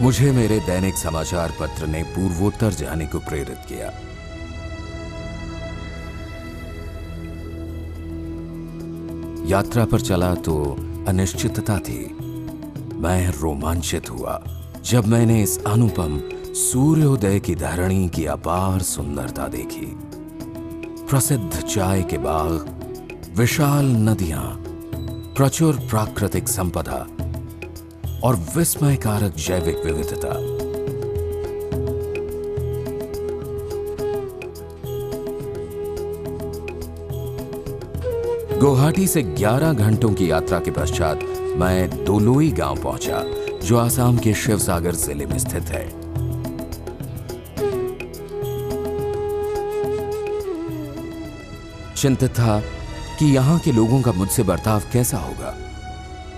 मुझे मेरे दैनिक समाचार पत्र ने पूर्वोत्तर जाने को प्रेरित किया। यात्रा पर चला तो अनिश्चितता थी। मैं रोमांचित हुआ जब मैंने इस अनुपम सूर्योदय की धरणी की अपार सुंदरता देखी। प्रसिद्ध चाय के बाग, विशाल नदियां, प्रचुर प्राकृतिक संपदा और विस्मयकारक जैविक विविधता। गुवाहाटी से 11 घंटों की यात्रा के पश्चात मैं दोलोई गांव पहुंचा, जो आसाम के शिवसागर जिले में स्थित है। चिंतित था कि यहां के लोगों का मुझसे बर्ताव कैसा होगा,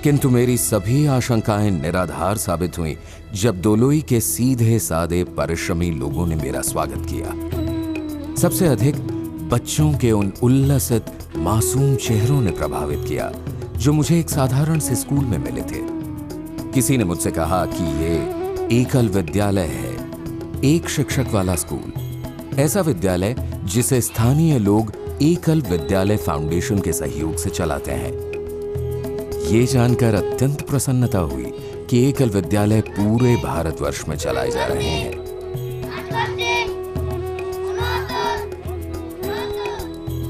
किंतु मेरी सभी आशंकाएं निराधार साबित हुई जब दोलोई के सीधे साधे परिश्रमी लोगों ने मेरा स्वागत किया। सबसे अधिक बच्चों के उन उल्लसित मासूम चेहरों ने प्रभावित किया जो मुझे एक साधारण से स्कूल में मिले थे। किसी ने मुझसे कहा कि ये एकल विद्यालय है, एक शिक्षक वाला स्कूल, ऐसा विद्यालय जिसे स्थानीय लोग एकल विद्यालय फाउंडेशन के सहयोग से चलाते हैं। ये जानकर अत्यंत प्रसन्नता हुई कि एकल विद्यालय पूरे भारतवर्ष में चलाए जा रहे हैं।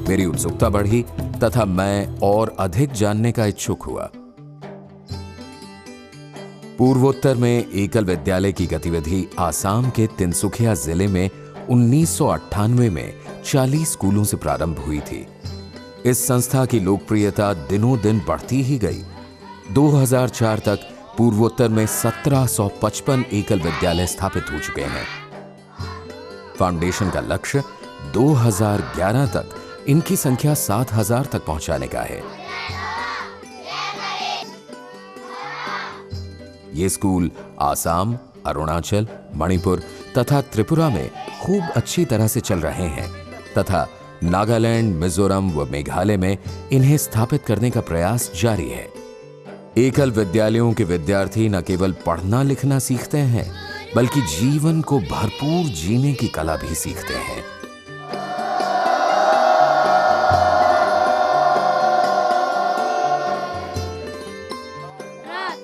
मेरी उत्सुकता बढ़ी तथा मैं और अधिक जानने का इच्छुक हुआ। पूर्वोत्तर में एकल विद्यालय की गतिविधि आसाम के तिनसुकिया जिले में 1998 में 40 स्कूलों से प्रारंभ हुई थी। इस संस्था की लोकप्रियता दिनों दिन बढ़ती ही गई। 2004 तक पूर्वोत्तर में 1755 एकल विद्यालय स्थापित हो चुके हैं। फाउंडेशन का लक्ष्य 2011 तक इनकी संख्या 7000 तक पहुंचाने का है। ये स्कूल आसाम, अरुणाचल, मणिपुर तथा त्रिपुरा में खूब अच्छी तरह से चल रहे हैं तथा नागालैंड, मिजोरम व मेघालय में इन्हें स्थापित करने का प्रयास जारी है। एकल विद्यालयों के विद्यार्थी न केवल पढ़ना लिखना सीखते हैं, बल्कि जीवन को भरपूर जीने की कला भी सीखते हैं।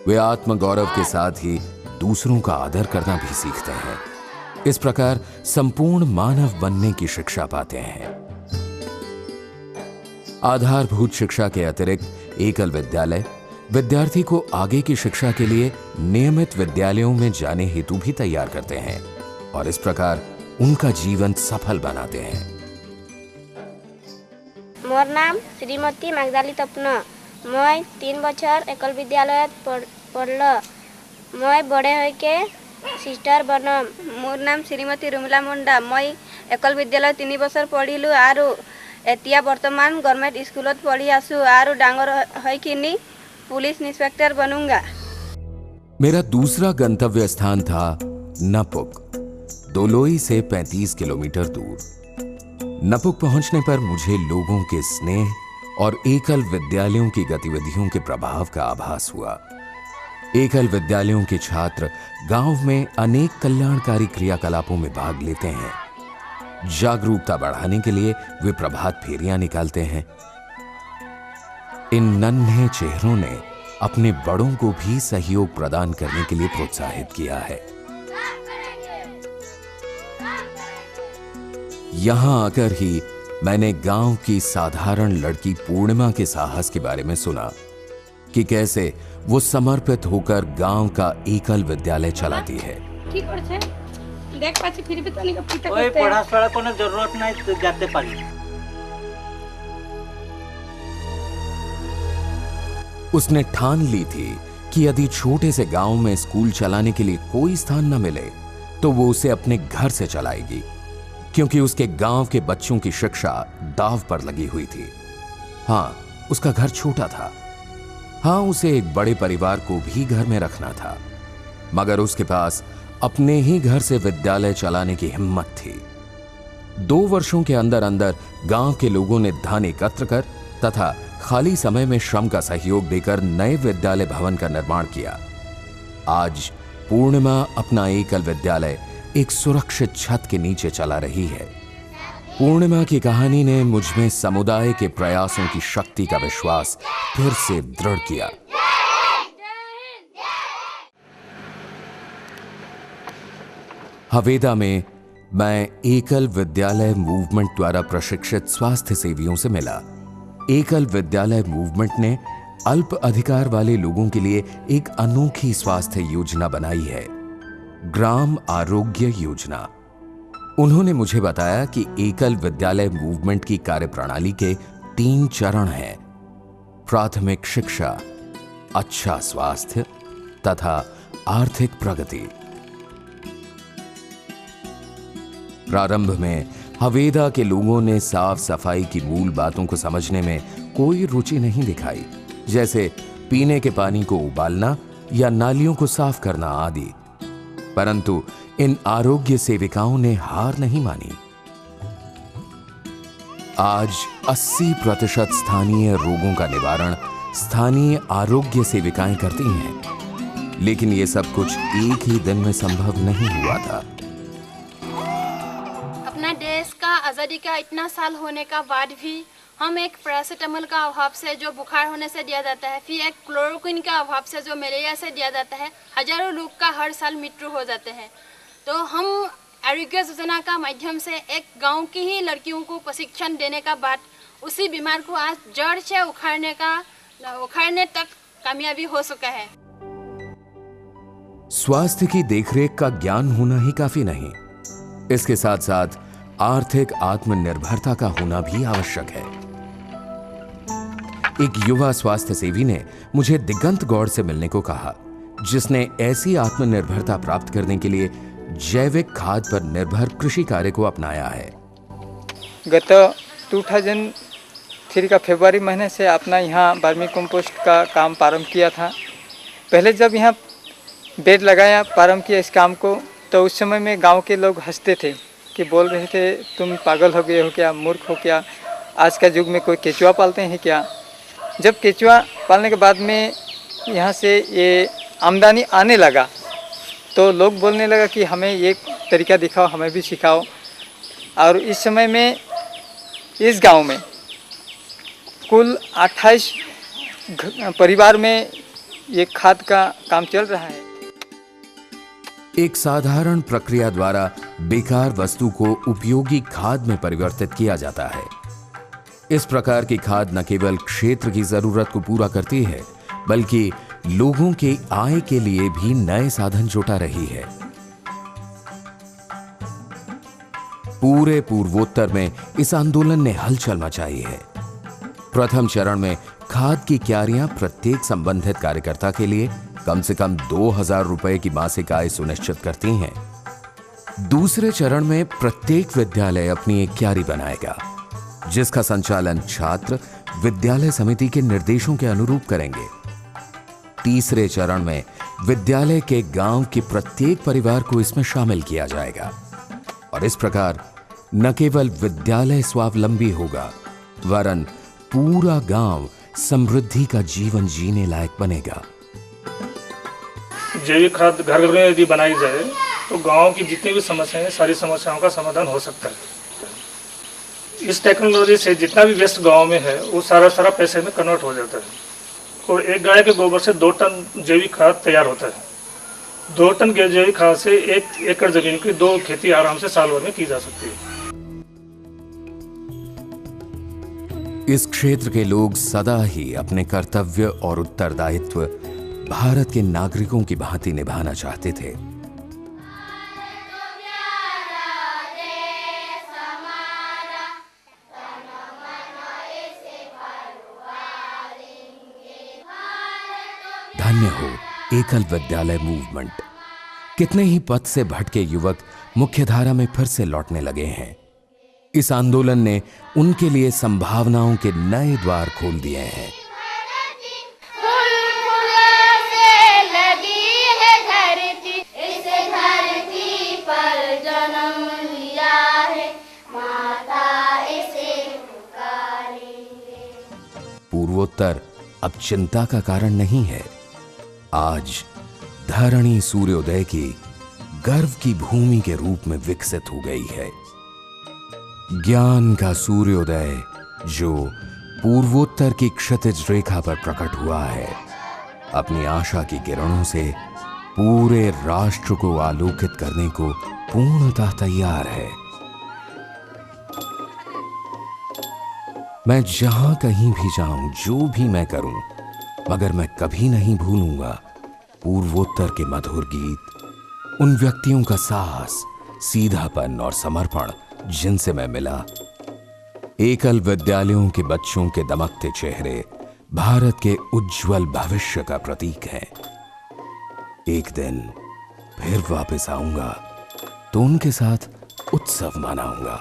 वे आत्मगौरव के साथ ही दूसरों का आदर करना भी सीखते हैं। इस प्रकार संपूर्ण मानव बनने की शिक्षा पाते हैं। आधारभूत शिक्षा के अतिरिक्त एकल विद्यालय विद्यार्थी को आगे की शिक्षा के लिए नियमित विद्यालयों में जाने हेतु भी तैयार करते हैं और इस प्रकार उनका जीवन सफल बनाते हैं। मोर नाम श्रीमती मागदाली तपन। मैं 3 बछर एकल विद्यालय पढ़ल। मैं बड़े होके सिस्टर बनम। मोर नाम श्रीमती रुमला मुंडा। मैं एकल विद्यालय 3 बछर पढ़िलु आरु एतिया वर्तमान गवर्नमेंट स्कूलत पढ़ी आसु आरु डांगर होइकिनी पुलिस इंस्पेक्टर बनूंगा। मेरा दूसरा गंतव्य स्थान था नपुक, दोलोई से 35 किलोमीटर दूर। नपुक पहुंचने पर मुझे लोगों के स्नेह और एकल विद्यालयों की गतिविधियों के प्रभाव का आभास हुआ। एकल विद्यालयों के छात्र गांव में अनेक कल्याणकारी क्रियाकलापों में भाग लेते हैं। जागरूकता बढ़ाने के लिए वे प्रभात फेरियां निकालते हैं। इन नन्हे चेहरों ने अपने बड़ों को भी सहयोग प्रदान करने के लिए प्रोत्साहित किया है। यहां आकर ही मैंने गांव की साधारण लड़की पूर्णिमा के साहस के बारे में सुना कि कैसे वो समर्पित होकर गांव का एकल विद्यालय चलाती है। ठीक है, देख पाछी फिर भी तनिक पिता ओए पढ़ा पढ़ा कोनो जरूरत नहीं, तो जाते पारी। उसने ठान ली थी कि यदि छोटे से गांव में स्कूल चलाने के लिए कोई स्थान न मिले तो वो उसे अपने घर से चलाएगी, क्योंकि उसके गांव के बच्चों की शिक्षा दांव पर लगी हुई थी। हाँ, उसका घर छोटा था। हाँ, उसे एक बड़े परिवार को भी घर में रखना था, मगर उसके पास अपने ही घर से विद्यालय चलाने की हिम्मत थी। 2 वर्षों के अंदर अंदर गांव के लोगों ने धन एकत्र कर तथा खाली समय में श्रम का सहयोग देकर नए विद्यालय भवन का निर्माण किया। आज पूर्णिमा अपना एकल विद्यालय एक सुरक्षित छत के नीचे चला रही है। पूर्णिमा की कहानी ने मुझमें समुदाय के प्रयासों की शक्ति का विश्वास फिर से दृढ़ किया। हवेदा में मैं एकल विद्यालय मूवमेंट द्वारा प्रशिक्षित स्वास्थ्य सेवियों से मिला। एकल विद्यालय मूवमेंट ने अल्प अधिकार वाले लोगों के लिए एक अनोखी स्वास्थ्य योजना बनाई है, ग्राम आरोग्य योजना। उन्होंने मुझे बताया कि एकल विद्यालय मूवमेंट की कार्यप्रणाली के 3 चरण हैं: प्राथमिक शिक्षा, अच्छा स्वास्थ्य तथा आर्थिक प्रगति। प्रारंभ में हवेदा के लोगों ने साफ सफाई की मूल बातों को समझने में कोई रुचि नहीं दिखाई, जैसे पीने के पानी को उबालना या नालियों को साफ करना आदि। परंतु इन आरोग्य सेविकाओं ने हार नहीं मानी। आज 80% स्थानीय रोगों का निवारण स्थानीय आरोग्य सेविकाएं करती हैं, लेकिन ये सब कुछ एक ही दिन में संभव नहीं हुआ था। अपना देश का आज़ादी का इतना साल होने का बाद भी हम एक पैरासीटामोल का अभाव से जो बुखार होने से दिया जाता है, फिर एक क्लोरोक्विन का अभाव से जो मलेरिया से दिया जाता है, हजारों लोग का हर साल मृत्यु हो जाते हैं। तो हम आरोग्य योजना का माध्यम से एक गांव की ही लड़कियों को प्रशिक्षण देने का बाद उसी बीमार को आज जड़ से उखाड़ने तक कामयाबी हो सका है। स्वास्थ्य की देखरेख का ज्ञान होना ही काफी नहीं, इसके साथ साथ आर्थिक आत्मनिर्भरता का होना भी आवश्यक है। एक युवा स्वास्थ्य सेवी ने मुझे दिगंत गौड़ से मिलने को कहा, जिसने ऐसी आत्मनिर्भरता प्राप्त करने के लिए जैविक खाद पर निर्भर कृषि कार्य को अपनाया है। गत 2003 का फरवरी महीने से अपना यहाँ वर्मी कंपोस्ट का काम प्रारंभ किया था। पहले जब यहाँ बेड लगाया, प्रारंभ किया इस काम को, तो उस समय में गांव के लोग हंसते थे कि बोल रहे थे तुम पागल हो गए हो क्या, मूर्ख हो क्या, आज का युग में कोई केचुआ पालते हैं क्या। जब केचुआ पालने के बाद में यहाँ से ये आमदनी आने लगा तो लोग बोलने लगा कि हमें ये तरीका दिखाओ, हमें भी सिखाओ। और इस समय में इस गांव में कुल 28 परिवार में ये खाद का काम चल रहा है। एक साधारण प्रक्रिया द्वारा बेकार वस्तु को उपयोगी खाद में परिवर्तित किया जाता है। इस प्रकार की खाद न केवल क्षेत्र की जरूरत को पूरा करती है, बल्कि लोगों के आय के लिए भी नए साधन जुटा रही है। पूरे पूर्वोत्तर में इस आंदोलन ने हलचल मचाई है। प्रथम चरण में खाद की क्यारियां प्रत्येक संबंधित कार्यकर्ता के लिए कम से कम 2000 रुपए की मासिक आय सुनिश्चित करती हैं। दूसरे चरण में प्रत्येक विद्यालय अपनी एक क्यारी बनाएगा, जिसका संचालन छात्र विद्यालय समिति के निर्देशों के अनुरूप करेंगे। तीसरे चरण में विद्यालय के गांव के प्रत्येक परिवार को इसमें शामिल किया जाएगा और इस प्रकार न केवल विद्यालय स्वावलंबी होगा, वरन पूरा गांव समृद्धि का जीवन जीने लायक बनेगा। जैविक खाद घर घर में यदि बनाई जाए तो गांव की जितनी भी समस्याएं हैं, सारी समस्याओं का समाधान हो सकता है। इस टेक्नोलॉजी से जितना भी वेस्ट गांव में है वो सारा पैसे में कन्वर्ट हो जाता है और एक गाय के गोबर से 2 टन जैविक खाद तैयार होता है। 2 टन जैविक खाद से 1 एकड़ जमीन की 2 खेती आराम से साल भर में की जा सकती है। इस क्षेत्र के लोग सदा ही अपने कर्तव्य और उत्तरदायित्व भारत के नागरिकों की भांति निभाना चाहते थे। धन्य हो एकल विद्यालय मूवमेंट। कितने ही पथ से भटके युवक मुख्यधारा में फिर से लौटने लगे हैं। इस आंदोलन ने उनके लिए संभावनाओं के नए द्वार खोल दिए हैं। पूर्वोत्तर अब चिंता का कारण नहीं है। आज धरणी सूर्योदय की गर्व की भूमि के रूप में विकसित हो गई है। ज्ञान का सूर्योदय जो पूर्वोत्तर की क्षितिज रेखा पर प्रकट हुआ है, अपनी आशा की किरणों से पूरे राष्ट्र को आलोकित करने को पूर्णतः तैयार है। मैं जहां कहीं भी जाऊं, जो भी मैं करूं, मगर मैं कभी नहीं भूलूंगा पूर्वोत्तर के मधुर गीत, उन व्यक्तियों का साहस, सीधापन और समर्पण जिनसे मैं मिला। एकल विद्यालयों के बच्चों के दमकते चेहरे भारत के उज्जवल भविष्य का प्रतीक हैं। एक दिन फिर वापस आऊंगा तो उनके साथ उत्सव मनाऊंगा।